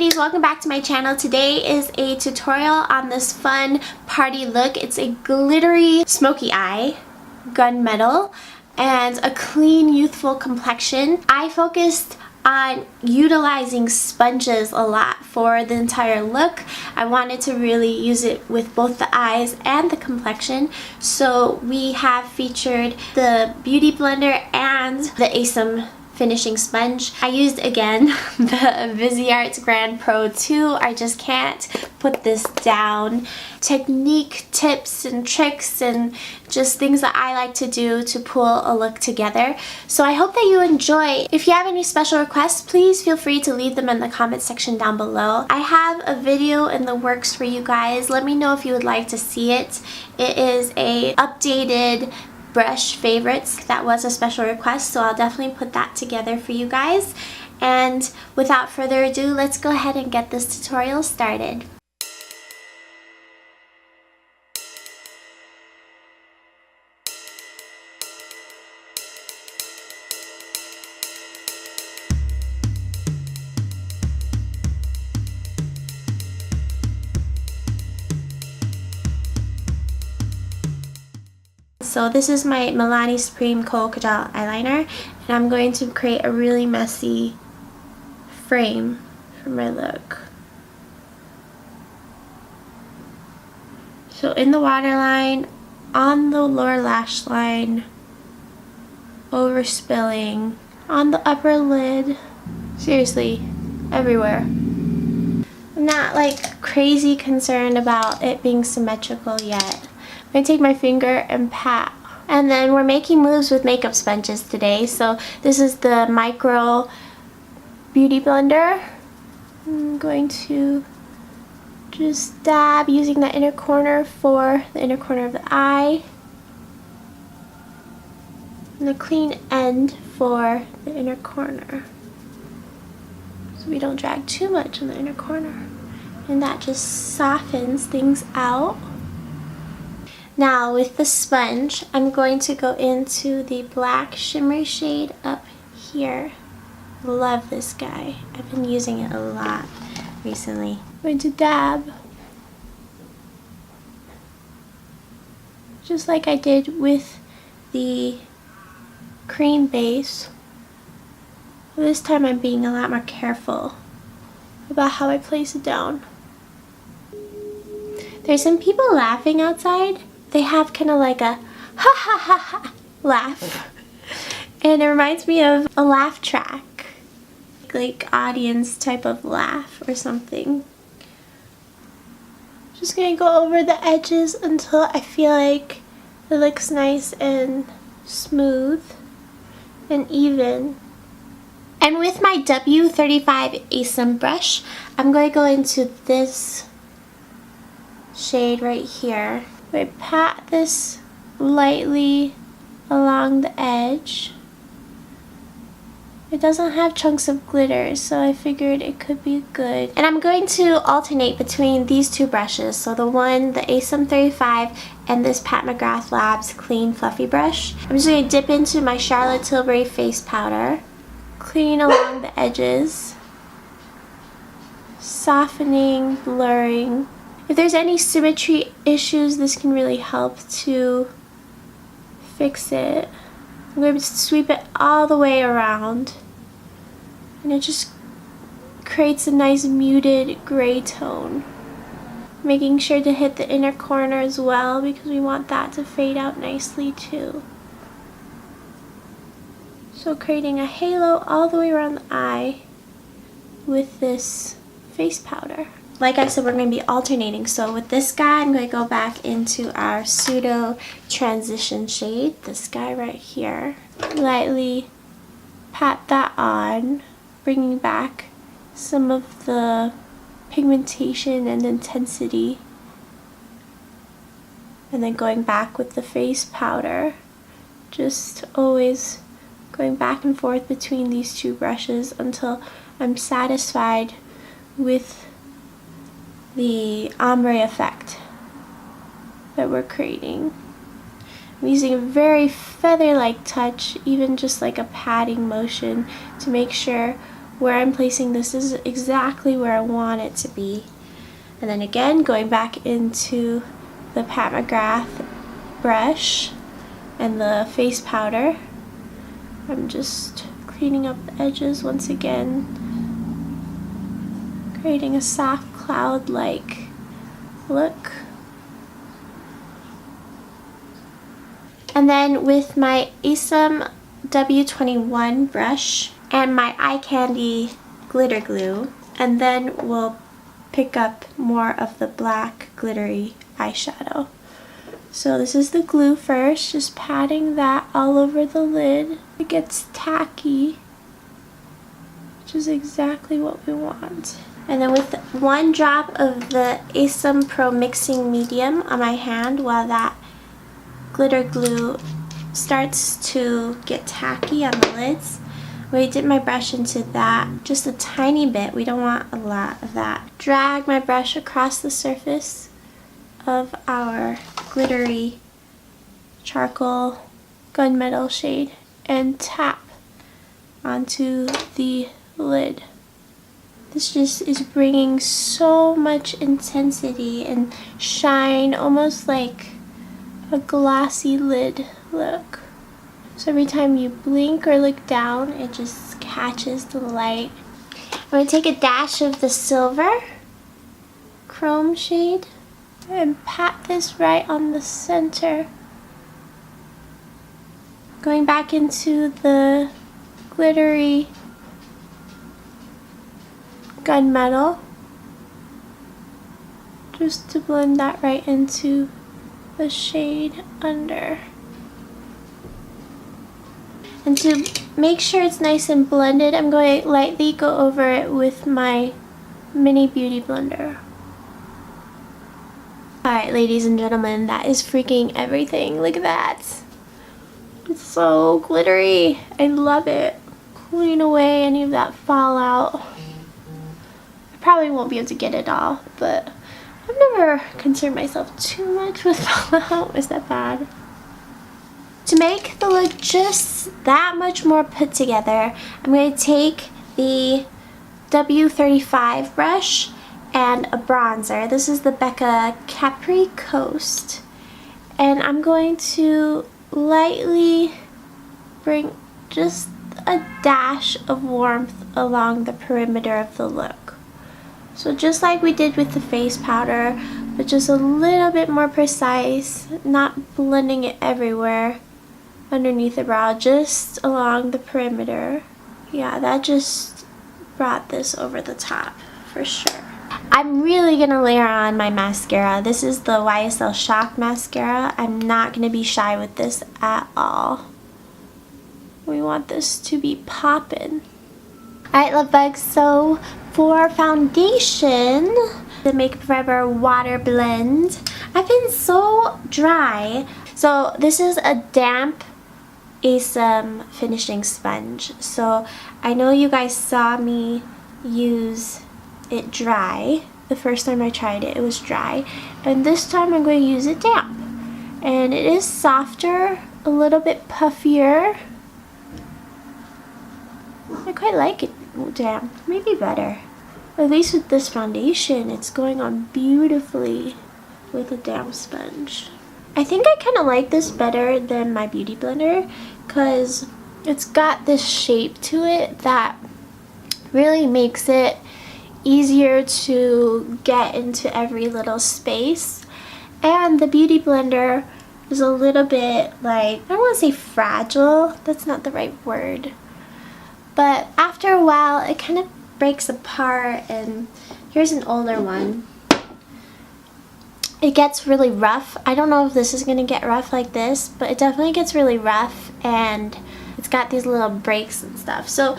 ladies, welcome back to my channel. Today is a tutorial on this fun party look. It's a glittery smoky eye, gunmetal, and a clean youthful complexion. I focused on utilizing sponges a lot for the entire look. I wanted to really use it with both the eyes and the complexion, so we have featured the Beauty Blender and the Asem finishing sponge. I used again the Visearts Grand Pro 2. I just can't put this down. Technique tips and tricks and just things that I like to do to pull a look together. So I hope that you enjoy. If you have any special requests, please feel free to leave them in the comment section down below. I have a video in the works for you guys. Let me know if you would like to see it. It is a updated brush favorites. That was a special request, so I'll definitely put that together for you guys. And without further ado, let's go ahead and get this tutorial started. So this is my Milani Supreme Kohl Kajal eyeliner, and I'm going to create a really messy frame for my look. So in the waterline, on the lower lash line, overspilling, on the upper lid, seriously, everywhere. I'm not like crazy concerned about it being symmetrical yet. I'm going to take my finger and pat. And then we're making moves with makeup sponges today. So this is the Micro Beauty Blender. I'm going to just dab using the inner corner for the inner corner of the eye. And the clean end for the inner corner. So we don't drag too much in the inner corner. And that just softens things out. Now with the sponge, I'm going to go into the black shimmery shade up here. Love this guy. I've been using it a lot recently. I'm going to dab. Just like I did with the cream base. This time I'm being a lot more careful about how I place it down. There's some people laughing outside. They have kind of like a ha ha ha ha laugh, and it reminds me of a laugh track, like audience type of laugh or something. Just gonna go over the edges until I feel like it looks nice and smooth and even. And with my W35 Asem brush, I'm going to go into this shade right here. I pat this lightly along the edge. It doesn't have chunks of glitter, so I figured it could be good. And I'm going to alternate between these two brushes. So the Asem 35 and this Pat McGrath Labs Clean Fluffy brush. I'm just going to dip into my Charlotte Tilbury face powder. Clean along the edges. Softening, blurring. If there's any symmetry issues, this can really help to fix it. I'm going to sweep it all the way around, and it just creates a nice muted gray tone. Making sure to hit the inner corner as well, because we want that to fade out nicely too. So creating a halo all the way around the eye with this face powder. Like I said, we're going to be alternating. So with this guy, I'm going to go back into our pseudo transition shade, this guy right here. Lightly pat that on, bringing back some of the pigmentation and intensity. And then going back with the face powder. Just always going back and forth between these two brushes until I'm satisfied with the ombre effect that we're creating. I'm using a very feather-like touch, even just like a patting motion, to make sure where I'm placing this is exactly where I want it to be. And then again, going back into the Pat McGrath brush and the face powder, I'm just cleaning up the edges once again, creating a soft cloud-like look. And then with my Asom W21 brush and my eye candy glitter glue, and then we'll pick up more of the black glittery eyeshadow. So this is the glue first, just patting that all over the lid. It gets tacky, which is exactly what we want. And then with one drop of the Asom Pro Mixing Medium on my hand while that glitter glue starts to get tacky on the lids, I'm going to dip my brush into that just a tiny bit. We don't want a lot of that. Drag my brush across the surface of our glittery charcoal gunmetal shade and tap onto the lid. This just is bringing so much intensity and shine, almost like a glossy lid look. So every time you blink or look down, it just catches the light. I'm going to take a dash of the silver chrome shade and pat this right on the center. Going back into the glittery gunmetal, just to blend that right into the shade under. And to make sure it's nice and blended, I'm going to lightly go over it with my mini beauty blender. Alright, ladies and gentlemen, that is freaking everything. Look at that. It's so glittery. I love it. Clean away any of that fallout. I probably won't be able to get it all, but I've never concerned myself too much with fallout. Is that bad? To make the look just that much more put together, I'm going to take the W35 brush and a bronzer. This is the Becca Capri Coast. And I'm going to lightly bring just a dash of warmth along the perimeter of the look. So just like we did with the face powder, but just a little bit more precise, not blending it everywhere underneath the brow, just along the perimeter. Yeah, that just brought this over the top for sure. I'm really gonna layer on my mascara. This is the YSL Shock Mascara. I'm not gonna be shy with this at all. We want this to be poppin'. Alright, love bugs, so for foundation, the Makeup Forever Water Blend. I've been so dry. So this is a damp Asom finishing sponge. So I know you guys saw me use it dry. The first time I tried it, it was dry. And this time I'm going to use it damp. And it is softer, a little bit puffier. I quite like it damp, maybe better. At least with this foundation, it's going on beautifully with a damp sponge. I think I kind of like this better than my beauty blender because it's got this shape to it that really makes it easier to get into every little space. And the beauty blender is a little bit like, I don't want to say fragile, that's not the right word, but after a while it kind of breaks apart. And here's an older one. It gets really rough. I don't know if this is gonna get rough like this, but it definitely gets really rough, and it's got these little breaks and stuff. So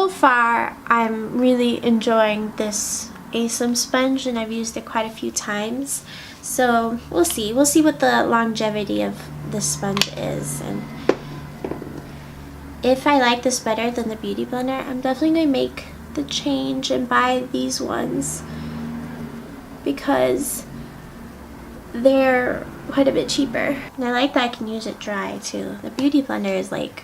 far I'm really enjoying this Asom sponge, and I've used it quite a few times. So we'll see what the longevity of this sponge is, and if I like this better than the beauty blender, I'm definitely gonna make the change and buy these ones because they're quite a bit cheaper. And I like that I can use it dry too. The beauty blender is like,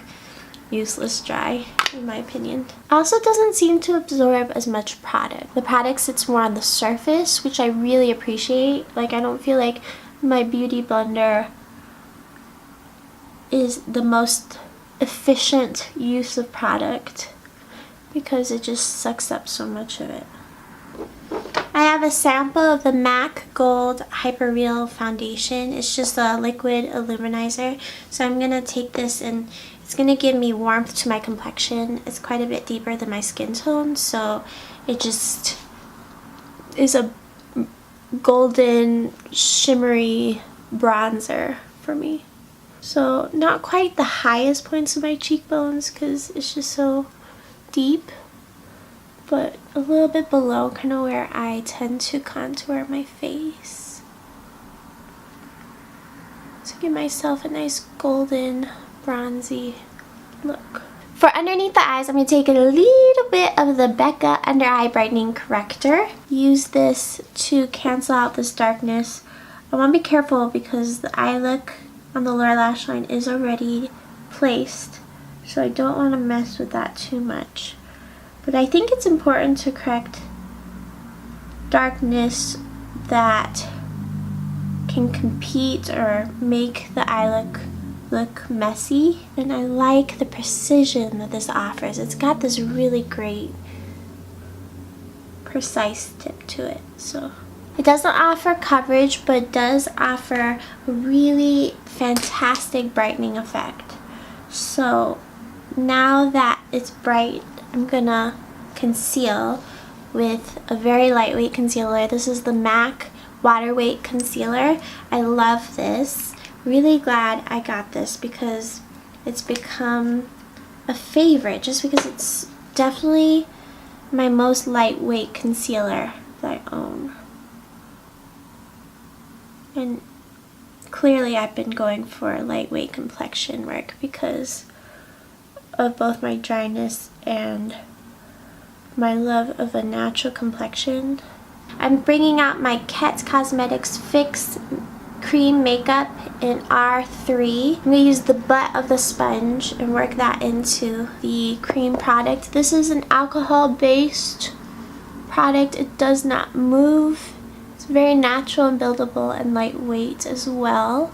useless dry, in my opinion. Also doesn't seem to absorb as much product. The product sits more on the surface, which I really appreciate. Like, I don't feel like my beauty blender is the most efficient use of product because it just sucks up so much of it. I have a sample of the MAC Gold Hyper Real Foundation. It's just a liquid illuminizer. So I'm going to take this and it's going to give me warmth to my complexion. It's quite a bit deeper than my skin tone, so it just is a golden shimmery bronzer for me. So not quite the highest points of my cheekbones because it's just so deep, but a little bit below, kind of where I tend to contour my face. To give myself a nice golden bronzy look. For underneath the eyes, I'm going to take a little bit of the Becca Under Eye Brightening Corrector. Use this to cancel out this darkness. I want to be careful because the eye look on the lower lash line is already placed, so I don't want to mess with that too much. But I think it's important to correct darkness that can compete or make the eye look messy. And I like the precision that this offers. It's got this really great precise tip to it. So it doesn't offer coverage, but it does offer a really fantastic brightening effect. So now that it's bright, I'm gonna conceal with a very lightweight concealer. This is the MAC Water Weight Concealer. I love this. Really glad I got this because it's become a favorite just because it's definitely my most lightweight concealer that I own. And clearly I've been going for lightweight complexion work because of both my dryness and my love of a natural complexion. I'm bringing out my Kett Cosmetics Fix Cream Makeup in R3. I'm going to use the butt of the sponge and work that into the cream product. This is an alcohol-based product. It does not move. It's very natural and buildable and lightweight as well.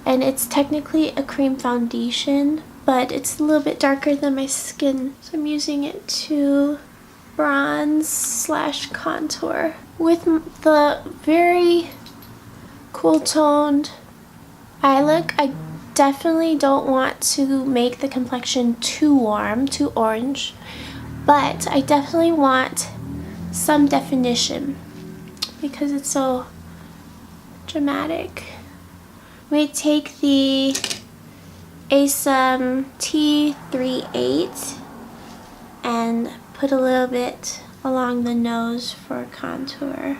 And it's technically a cream foundation, but it's a little bit darker than my skin. So I'm using it to bronze / contour with the very cool toned eye look. I definitely don't want to make the complexion too warm, too orange, but I definitely want some definition because it's so dramatic. We take the Asam T38 and put a little bit along the nose for contour.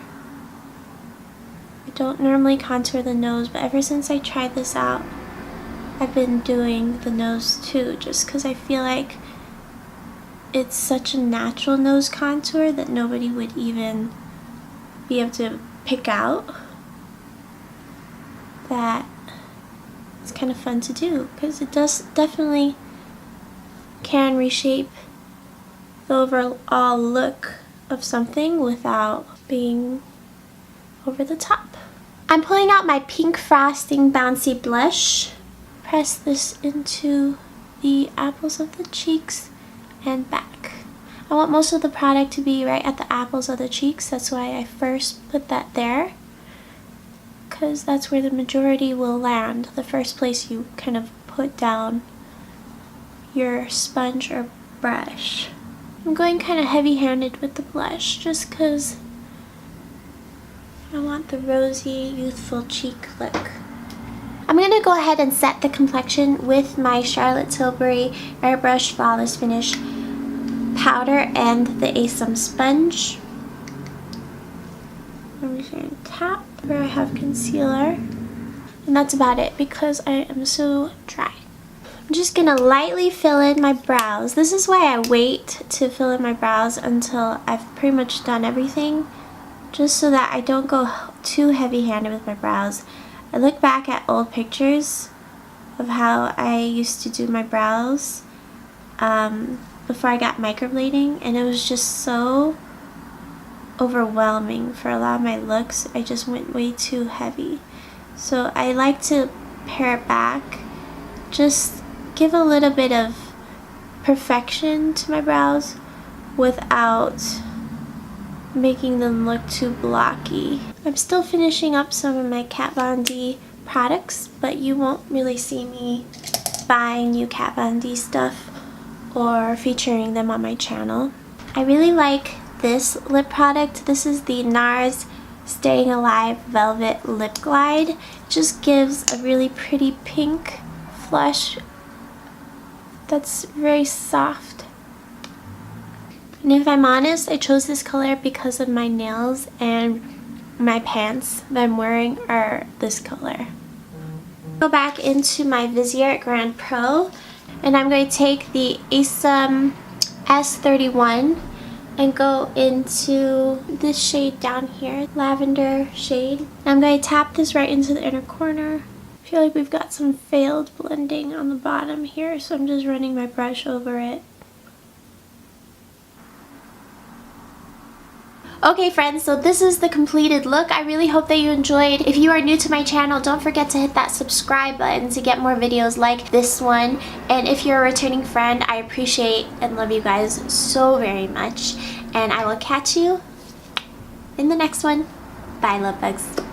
I don't normally contour the nose, but ever since I tried this out, I've been doing the nose too, just because I feel like it's such a natural nose contour that nobody would even be able to pick out. That it's kind of fun to do because it does definitely can reshape the overall look of something without being over the top. I'm pulling out my Pink Frosting Bouncy Blush. Press this into the apples of the cheeks and back. I want most of the product to be right at the apples of the cheeks. That's why I first put that there, because that's where the majority will land. The first place you kind of put down your sponge or brush. I'm going kind of heavy-handed with the blush just because I want the rosy, youthful cheek look. I'm going to go ahead and set the complexion with my Charlotte Tilbury Airbrush Flawless Finish powder and the Asam sponge. I'm just going to tap where I have concealer. And that's about it because I am so dry. I'm just going to lightly fill in my brows. This is why I wait to fill in my brows until I've pretty much done everything, just so that I don't go too heavy-handed with my brows. I look back at old pictures of how I used to do my brows, before I got microblading, and it was just so overwhelming for a lot of my looks. I just went way too heavy. So I like to pare it back, just give a little bit of perfection to my brows without making them look too blocky. I'm still finishing up some of my Kat Von D products, but you won't really see me buying new Kat Von D stuff or featuring them on my channel. I really like this lip product. This is the NARS Staying Alive Velvet Lip Glide. It just gives a really pretty pink flush that's very soft. And if I'm honest, I chose this color because of my nails, and my pants that I'm wearing are this color. Go back into my Viseart Grand Pro, and I'm going to take the ASUM S31 and go into this shade down here, lavender shade. I'm going to tap this right into the inner corner. I feel like we've got some failed blending on the bottom here, so I'm just running my brush over it. Okay friends, so this is the completed look. I really hope that you enjoyed. If you are new to my channel, don't forget to hit that subscribe button to get more videos like this one. And if you're a returning friend, I appreciate and love you guys so very much. And I will catch you in the next one. Bye, love bugs.